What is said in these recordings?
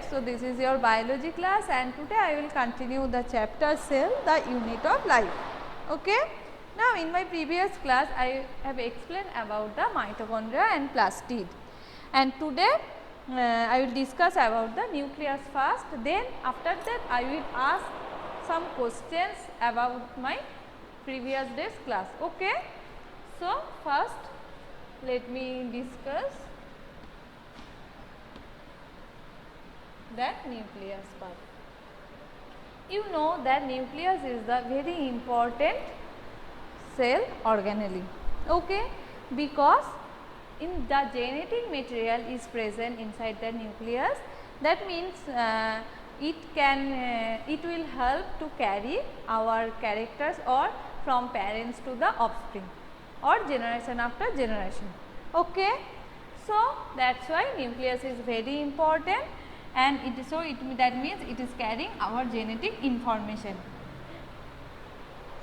So, this is your biology class and today I will continue the chapter cell, the unit of life. Okay. Now, in my previous class I have explained about the mitochondria and plastid, and today I will discuss about the nucleus first, then after that I will ask some questions about my previous day's class. Okay. So, first let me discuss that nucleus part. You know that nucleus is the very important cell organelle, okay, because in the genetic material is present inside the nucleus. That means it will help to carry our characters or from parents to the offspring or generation after generation. Okay. So, that is why nucleus is very important, and that means it is carrying our genetic information.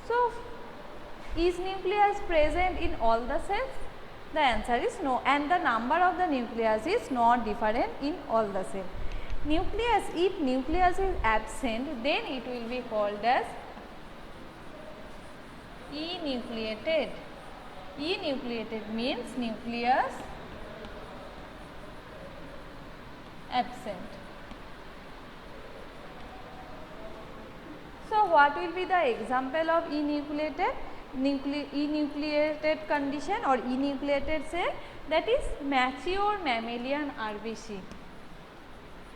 So, is nucleus present in all the cells? The answer is no, and the number of the nucleus is not different in all the cells. Nucleus, if nucleus is absent, then it will be called as enucleated. Enucleated means nucleus absent. So, what will be the example of enucleated condition or enucleated cell? That is mature mammalian RBC.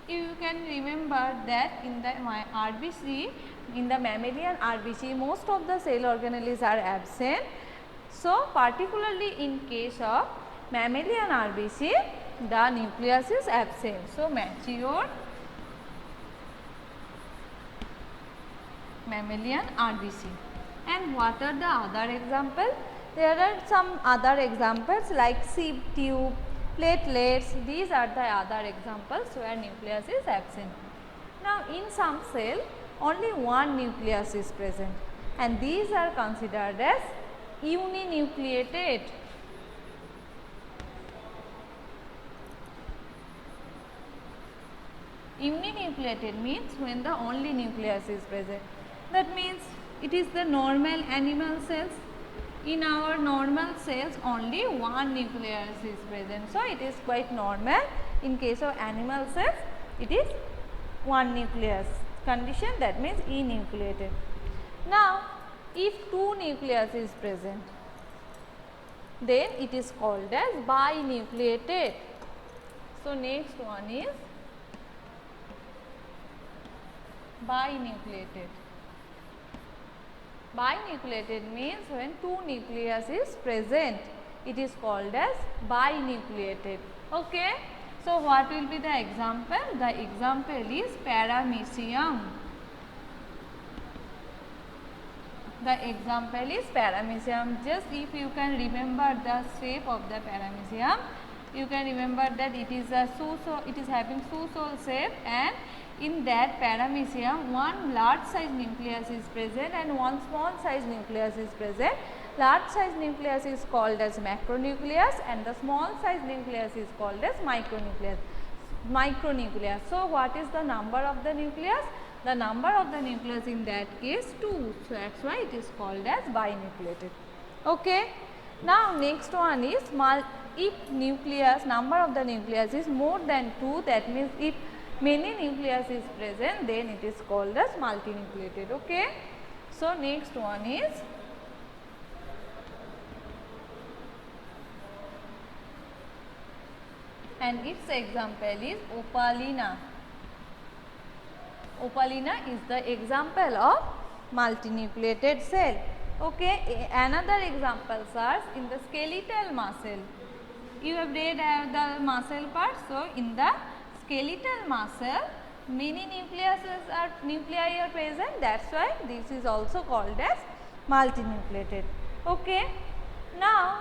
You can remember that in the RBC, in the mammalian RBC, most of the cell organelles are absent. So, particularly in case of mammalian RBC, the nucleus is absent. So, mature mammalian RBC. And what are the other examples? There are some other examples like sieve tube, platelets. These are the other examples where nucleus is absent. Now, in some cell only one nucleus is present, and these are considered as uninucleated. Uninucleated means when the only nucleus is present. That means it is the normal animal cells. In our normal cells only one nucleus is present. So, it is quite normal. In case of animal cells it is one nucleus condition, that means enucleated. Now, if two nucleus is present, then it is called as binucleated. So, next one is binucleated. Binucleated means when two nucleus is present, it is called as binucleated. Okay. So, what will be the example? The example is paramecium. The example is paramecium. Just if you can remember the shape of the paramecium, you can remember that it is a it is having shoe-sole shape, and in that paramecium one large size nucleus is present and one small size nucleus is present. Large size nucleus is called as macronucleus and the small size nucleus is called as micronucleus. So, what is the number of the nucleus? The number of the nucleus in that case 2. So, that is why it is called as binucleated. Okay. Now, next one is if nucleus, number of the nucleus is more than 2, that means if many nucleus is present, then it is called as multinucleated. Okay. So, next one is and its example is opalina. Opalina is the example of multinucleated cell. Okay. Another examples are in the skeletal muscle. You have read the muscle part. So, in the skeletal muscle many nuclei are present, that is why this is also called as multinucleated. Okay. Now,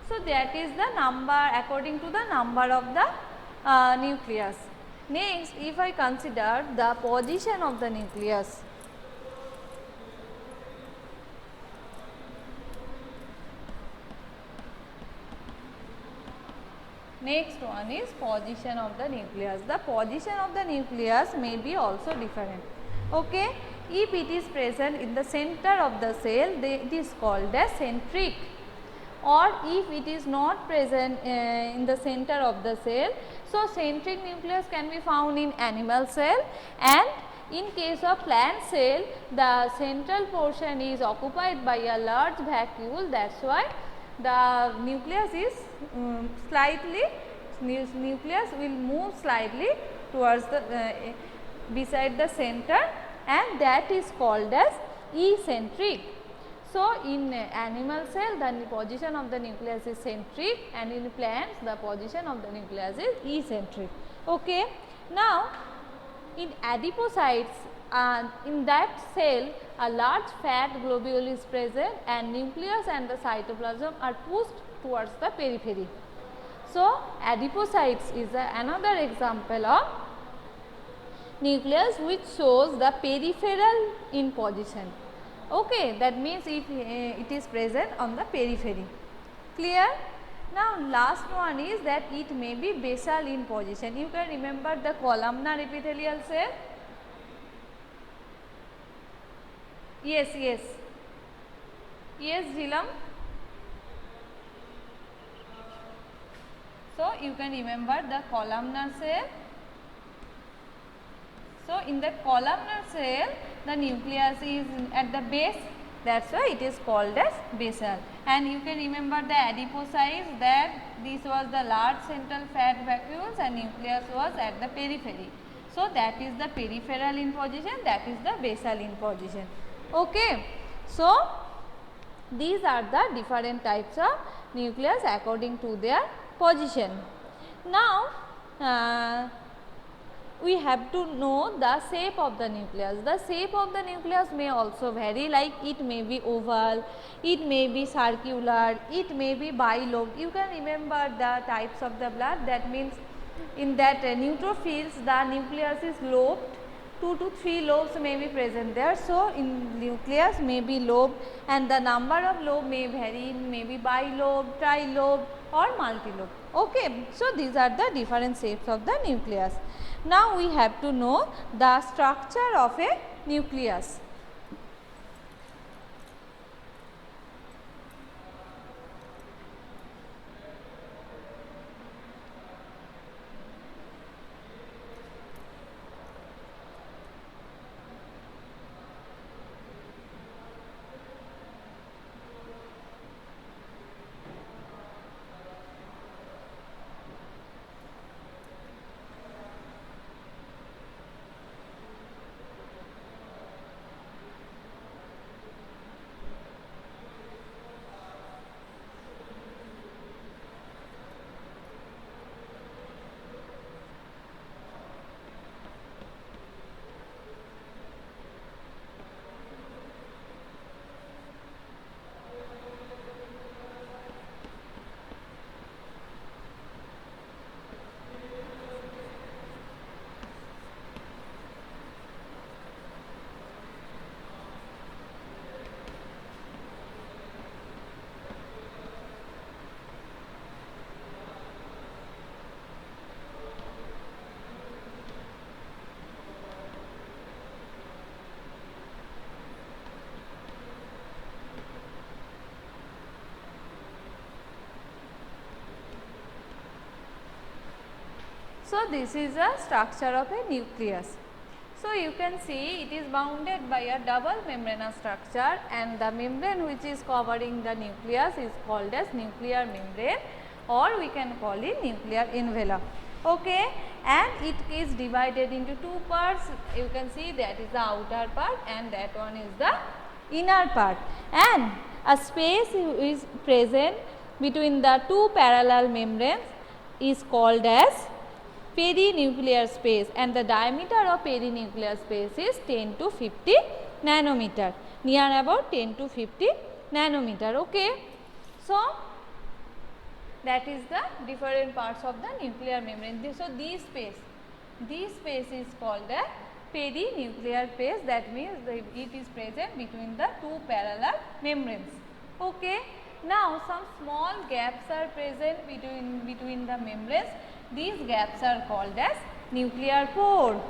so that is the number according to the number of the nucleus. Next, if I consider the position of the nucleus, Next one is position of the nucleus. The position of the nucleus may be also different. Okay. If it is present in the center of the cell, it is called as centric, or if it is not present in the center of the cell. So, centric nucleus can be found in animal cell, and in case of plant cell, the central portion is occupied by a large vacuole. That is why the nucleus is nucleus will move slightly towards the beside the center, and that is called as eccentric. So, in animal cell the position of the nucleus is centric, and in plants the position of the nucleus is eccentric. Okay. Now, in adipocytes, in that cell a large fat globule is present, and nucleus and the cytoplasm are pushed towards the periphery. So, adipocytes is another example of nucleus which shows the peripheral in position. Okay, that means it is present on the periphery. Clear? Now, last one is that it may be basal in position. You can remember the columnar epithelial cell. Yes, Jilam. So, you can remember the columnar cell. So, in the columnar cell the nucleus is at the base, that is why it is called as basal. And you can remember the adipocytes, that this was the large central fat vacuoles and nucleus was at the periphery. So, that is the peripheral in position, that is the basal in position. Okay. So, these are the different types of nucleus according to their position. Now, we have to know the shape of the nucleus. The shape of the nucleus may also vary, like it may be oval, it may be circular, it may be bilobed. You can remember the types of the blood, that means in that neutrophils the nucleus is lobed, 2 to 3 lobes may be present there. So, in nucleus may be lobed, and the number of lobe may vary, may be bilobe, trilobe or multilobe. Okay. So, these are the different shapes of the nucleus. Now, we have to know the structure of a nucleus. So, this is a structure of a nucleus. So, you can see it is bounded by a double membranous structure, and the membrane which is covering the nucleus is called as nuclear membrane, or we can call it nuclear envelope. Okay. And it is divided into two parts. You can see that is the outer part and that one is the inner part, and a space is present between the two parallel membranes is called as perinuclear space, and the diameter of perinuclear space is 10 to 50 nanometer, near about 10 to 50 nanometer. Okay. So, that is the different parts of the nuclear membrane. So, this space is called a perinuclear space, that means it is present between the two parallel membranes. Okay. Now some small gaps are present between the membranes. These gaps are called as nuclear pore.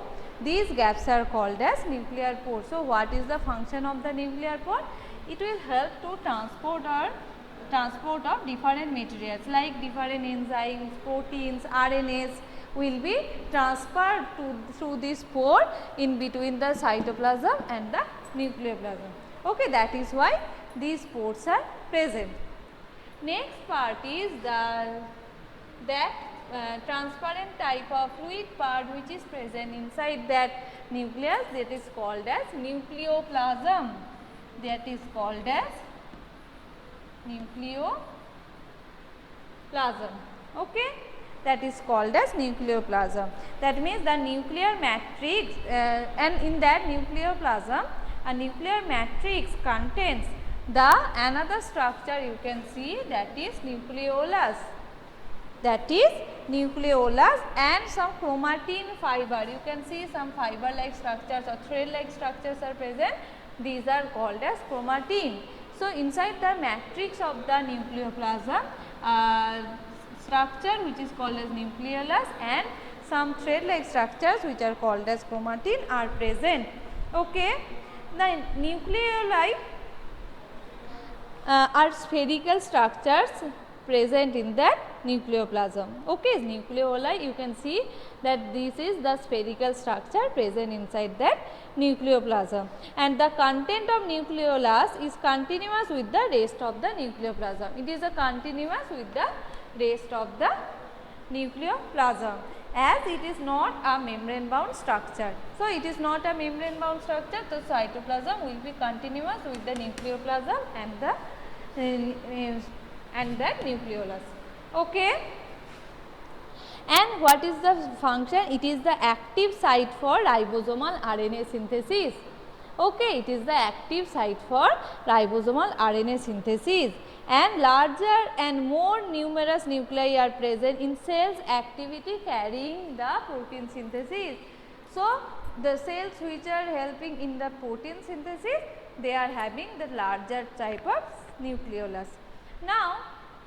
These gaps are called as nuclear pore. So what is the function of the nuclear pore? It will help to transport of different materials like different enzymes, proteins, RNAs will be transferred through this pore in between the cytoplasm and the nucleoplasm. Okay, that is why these pores are present. Next part is that transparent type of fluid part which is present inside that nucleus, that is called as nucleoplasm. That is called as nucleoplasm. Okay, that is called as nucleoplasm. That means the nuclear matrix and in that nucleoplasm a nuclear matrix contains the another structure you can see, that is nucleolus. That is nucleolus and some chromatin fiber. You can see some fiber like structures or thread like structures are present. These are called as chromatin. So inside the matrix of the nucleoplasm, structure which is called as nucleolus and some thread like structures which are called as chromatin are present. Okay. The nucleoli are spherical structures present in that nucleoplasm. Okay, nucleoli, you can see that this is the spherical structure present inside that nucleoplasm, and the content of nucleolus is continuous with the rest of the nucleoplasm. It is a continuous with the rest of the nucleoplasm, as it is not a membrane bound structure. So it is not a membrane bound structure, so cytoplasm will be continuous with the nucleoplasm and that nucleolus. Okay. And what is the function? It is the active site for ribosomal RNA synthesis. Okay, it is the active site for ribosomal RNA synthesis, and larger and more numerous nuclei are present in cells activity carrying the protein synthesis. So the cells which are helping in the protein synthesis, they are having the larger type of nucleolus. Now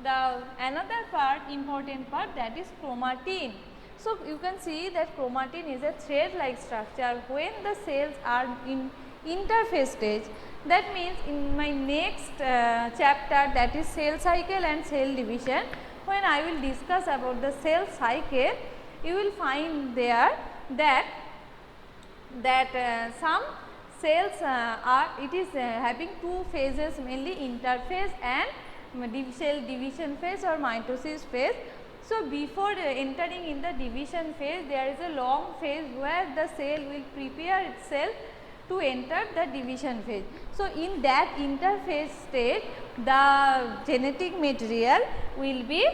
the another part, important part, that is chromatin. So you can see that chromatin is a thread like structure when the cells are in interphase stage. That means in my next chapter, that is cell cycle and cell division, when I will discuss about the cell cycle, you will find there that some cells having two phases, mainly interphase and cell division phase or mitosis phase. So before entering in the division phase, there is a long phase where the cell will prepare itself to enter the division phase. So in that interphase state, the genetic material will be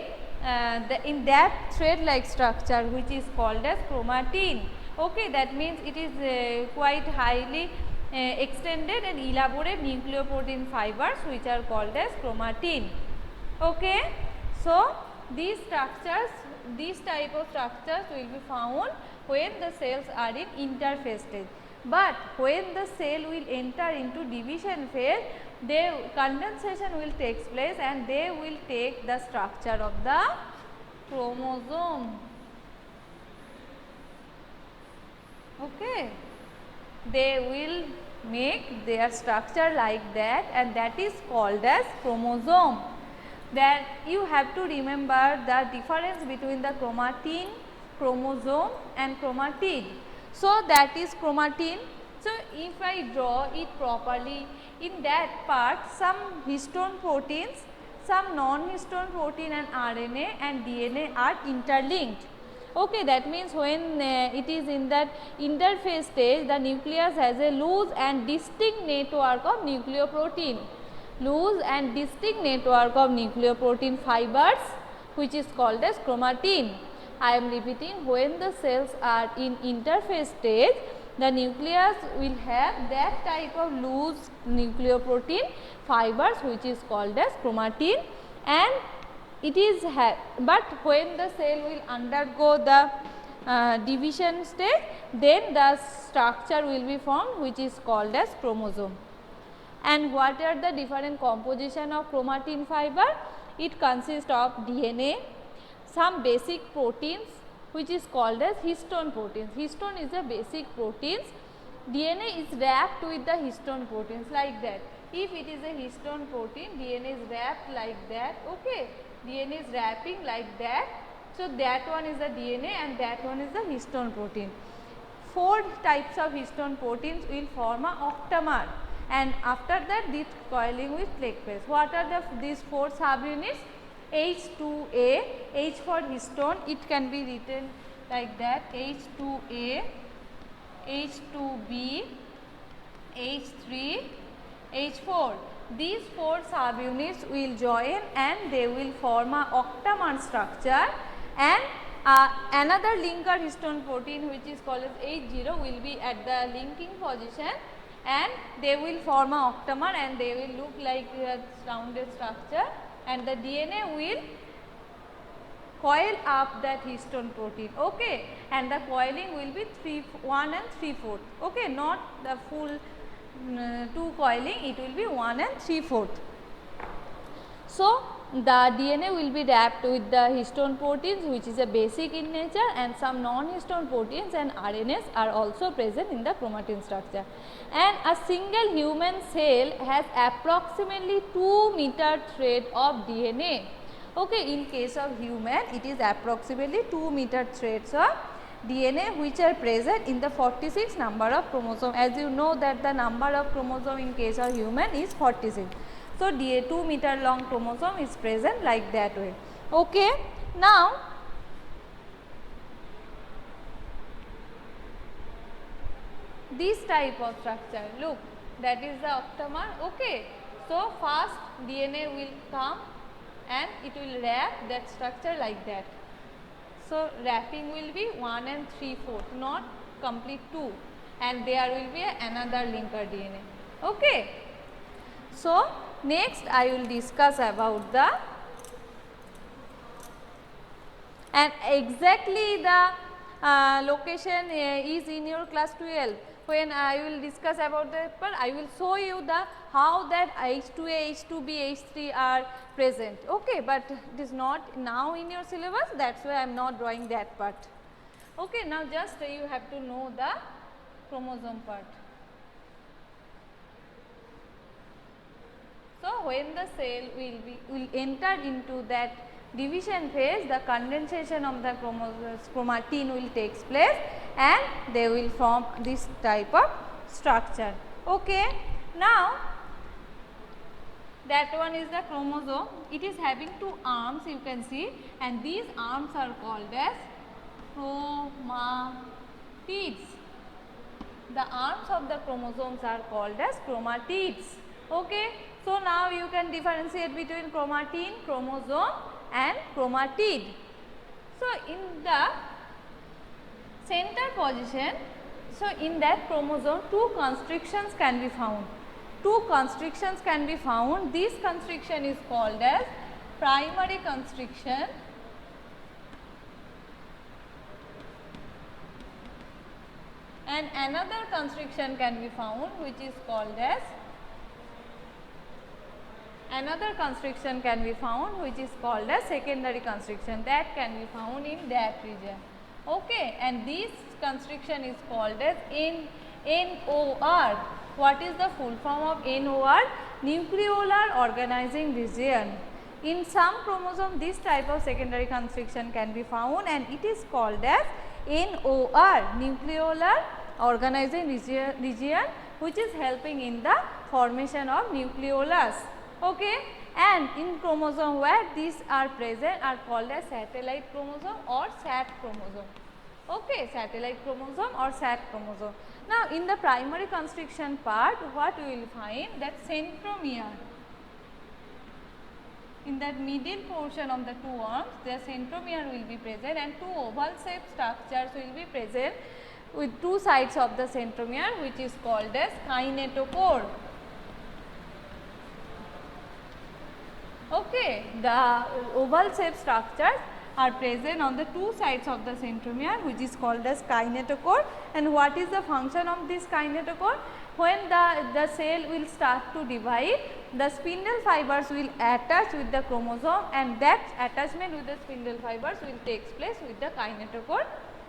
in that thread like structure which is called as chromatin. Okay, that means it is quite highly extended and elaborate nucleoprotein fibers which are called as chromatin. Okay. So these structures, these type of structures will be found when the cells are in interphase stage. But when the cell will enter into division phase, condensation will take place and they will take the structure of the chromosome. Okay. They will make their structure like that, and that is called as chromosome. That you have to remember the difference between the chromatin, chromosome and chromatid. So that is chromatin. So if I draw it properly, in that part some histone proteins, some non-histone protein and RNA and DNA are interlinked. Okay, that means when it is in that interphase stage, the nucleus has a loose and distinct network of nucleoprotein. Loose and distinct network of nucleoprotein fibers which is called as chromatin. I am repeating, when the cells are in interphase stage, the nucleus will have that type of loose nucleoprotein fibers which is called as chromatin, and it is but when the cell will undergo the division stage, then the structure will be formed which is called as chromosome. And what are the different composition of chromatin fiber? It consists of DNA, some basic proteins which is called as histone proteins. Histone is a basic proteins. DNA is wrapped with the histone proteins like that. If it is a histone protein, DNA is wrapped like that. Okay, DNA is wrapping like that. So that one is the DNA and that one is the histone protein. 4 types of histone proteins will form a octamer, and after that this coiling will take place. What are these 4 subunits? H2A, H for histone, it can be written like that, H2A, H2B, H3, H4. These 4 subunits will join and they will form a octamer structure, and another linker histone protein which is called as H0 will be at the linking position, and they will form a octamer and they will look like a rounded structure, and the DNA will coil up that histone protein. Okay, and the coiling will be 1 and 3/4. Okay, not the full 2 coiling, it will be 1 and 3/4. So the DNA will be wrapped with the histone proteins which is a basic in nature, and some non-histone proteins and RNAs are also present in the chromatin structure. And a single human cell has approximately 2 meter thread of DNA. Okay, in case of human it is approximately 2 meter threads of DNA which are present in the 46 number of chromosome. As you know that the number of chromosome in case of human is 46. So, 2 meter long chromosome is present like that way. Okay. Now, this type of structure, look, that is the octamer. Okay. So, first DNA will come and it will wrap that structure like that. So, wrapping will be 1 and 3/4, not complete 2, and there will be another linker DNA. Okay. So, next I will discuss about the, and exactly the location is in your class 12. When I will discuss about that part, I will show you the how that H2A, H2B, H3 are present. Okay, but it is not now in your syllabus, that is why I am not drawing that part. Okay, now just you have to know the chromosome part. So, when the cell will enter into that division phase, the condensation of the chromatin will take place and they will form this type of structure. Okay. Now, that one is the chromosome. It is having 2 arms, you can see, and these arms are called as chromatids. The arms of the chromosomes are called as chromatids. Okay. So, now you can differentiate between chromatin, chromosome and chromatid. So, in the center position, so in that chromosome 2 constrictions can be found. 2 constrictions can be found. This constriction is called as primary constriction and another constriction can be found which is called as secondary constriction, that can be found in that region. Okay, and this constriction is called as NOR. What is the full form of NOR? Nucleolar organizing region. In some chromosome this type of secondary constriction can be found and it is called as NOR, nucleolar organizing region, which is helping in the formation of nucleolus. Okay. And in chromosome where these are present are called as satellite chromosome or SAT chromosome. Okay, satellite chromosome or SAT chromosome. Now, in the primary constriction part, what we will find that centromere. In that middle portion of the 2 arms, the centromere will be present and 2 oval shaped structures will be present with 2 sides of the centromere, which is called as kinetochore. Okay, the oval shaped structures are present on the two sides of the centromere, which is called as kinetochore. And what is the function of this kinetochore? When the cell will start to divide, the spindle fibers will attach with the chromosome, and that attachment with the spindle fibers will take place with the kinetochore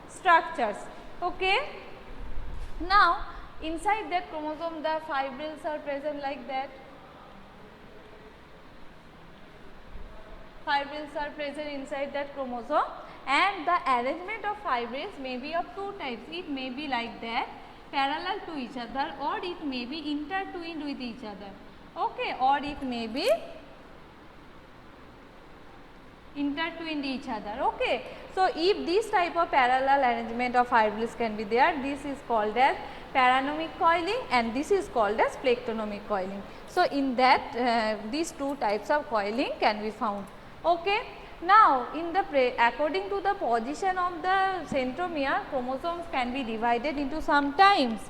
structures. Okay. Now, inside that chromosome the fibrils are present like that. Fibrils are present inside that chromosome, and the arrangement of fibrils may be of two types. It may be like that, parallel to each other, or it may be intertwined with each other. Okay, or it may be intertwined each other. Okay. So, if this type of parallel arrangement of fibrils can be there, this is called as paranomic coiling, and this is called as plectonomic coiling. So, in that these two types of coiling can be found. Okay. Now, in the according to the position of the centromere, chromosomes can be divided into some times.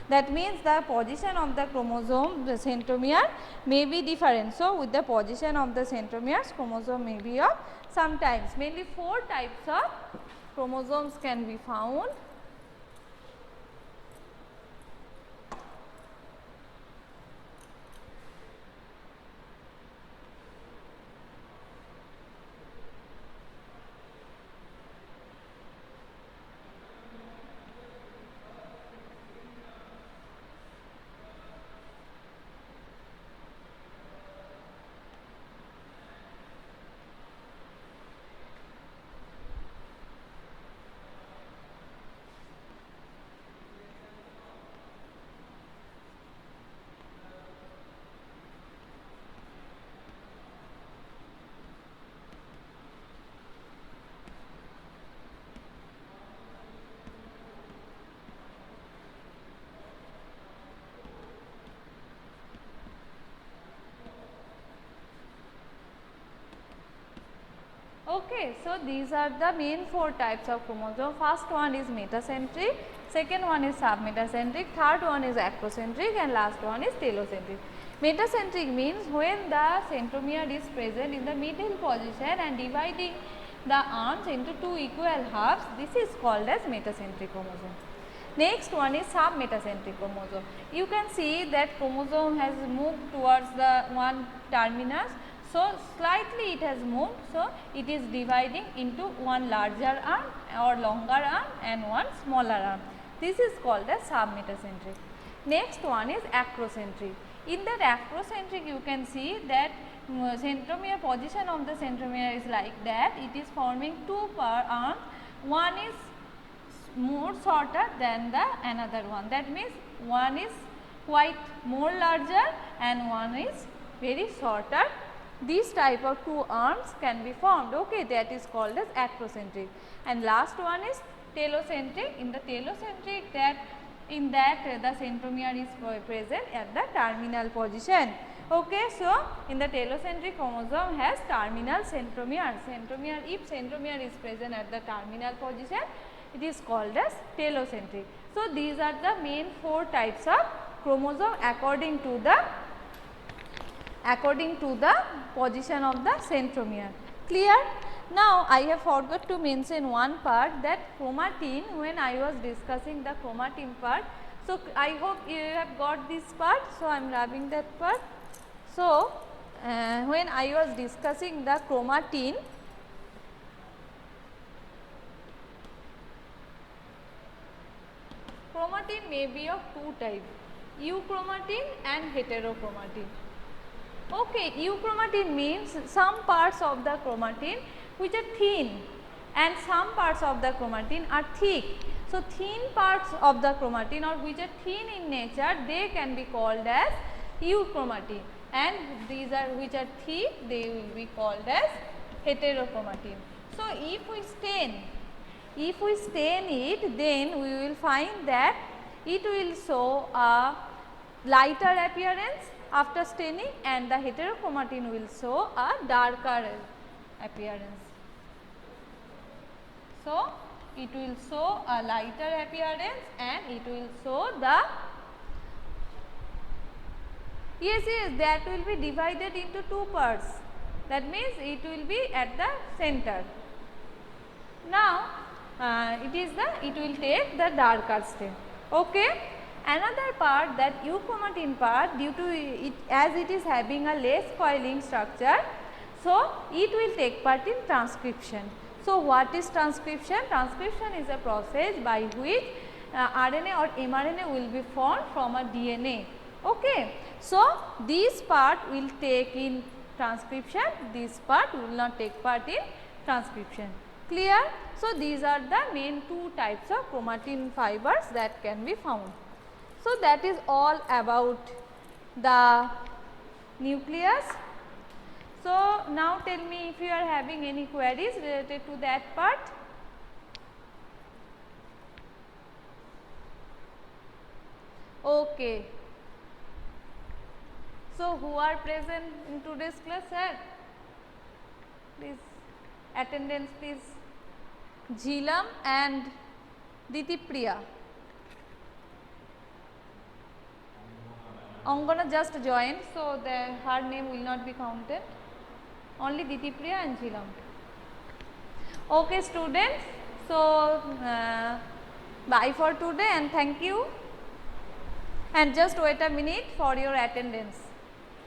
That means the position of the chromosome, the centromere may be different. So, with the position of the centromeres, chromosome may be of sometimes. Mainly 4 types of chromosomes can be found. Okay, so these are the main 4 types of chromosome. First one is metacentric, second one is submetacentric, third one is acrocentric, and last one is telocentric. Metacentric means when the centromere is present in the middle position and dividing the arms into 2 equal halves, this is called as metacentric chromosome. Next one is submetacentric chromosome. You can see that chromosome has moved towards the one terminus. So, slightly it has moved. So, it is dividing into one larger arm or longer arm and one smaller arm. This is called as submetacentric. Next one is acrocentric. In that acrocentric, you can see that centromere position of the centromere is like that. It is forming 2 per arm. One is more shorter than the another one. That means one is quite more larger and one is very shorter. These type of 2 arms can be formed. Okay, that is called as acrocentric. And last one is telocentric. In the telocentric, in that the centromere is present at the terminal position. Okay, so in the telocentric chromosome has terminal centromere. If centromere is present at the terminal position, it is called as telocentric. So these are the main 4 types of chromosome according to the position of the centromere. Clear? Now, I have forgot to mention one part, that chromatin, when I was discussing the chromatin part. So, I hope you have got this part. So, I am rubbing that part. So, when I was discussing the chromatin, chromatin may be of 2 types, euchromatin and heterochromatin. Okay, euchromatin means some parts of the chromatin which are thin and some parts of the chromatin are thick. So, thin parts of the chromatin or which are thin in nature, they can be called as euchromatin, and these are which are thick, they will be called as heterochromatin. So, if we stain it, then we will find that it will show a lighter appearance after staining, and the heterochromatin will show a darker appearance. So, it will show a lighter appearance and it will show the, yes, that will be divided into 2 parts. That means it will be at the center. Now it will take the darker state. Okay. Another part, that euchromatin part, due to it, as it is having a less coiling structure, so it will take part in transcription. So what is transcription? Transcription is a process by which RNA or mRNA will be formed from a DNA. Okay. So this part will take in transcription, this part will not take part in transcription. Clear? So these are the main two types of chromatin fibers that can be found. So that is all about the nucleus. So now tell me if you are having any queries related to that part. Okay. So who are present in today's class, sir? Please, attendance please. Jhilam and Ditipriya. Angana just joined, so her name will not be counted. Only Ditipriya and Jhilam. Okay, students. So bye for today and thank you. And just wait a minute for your attendance.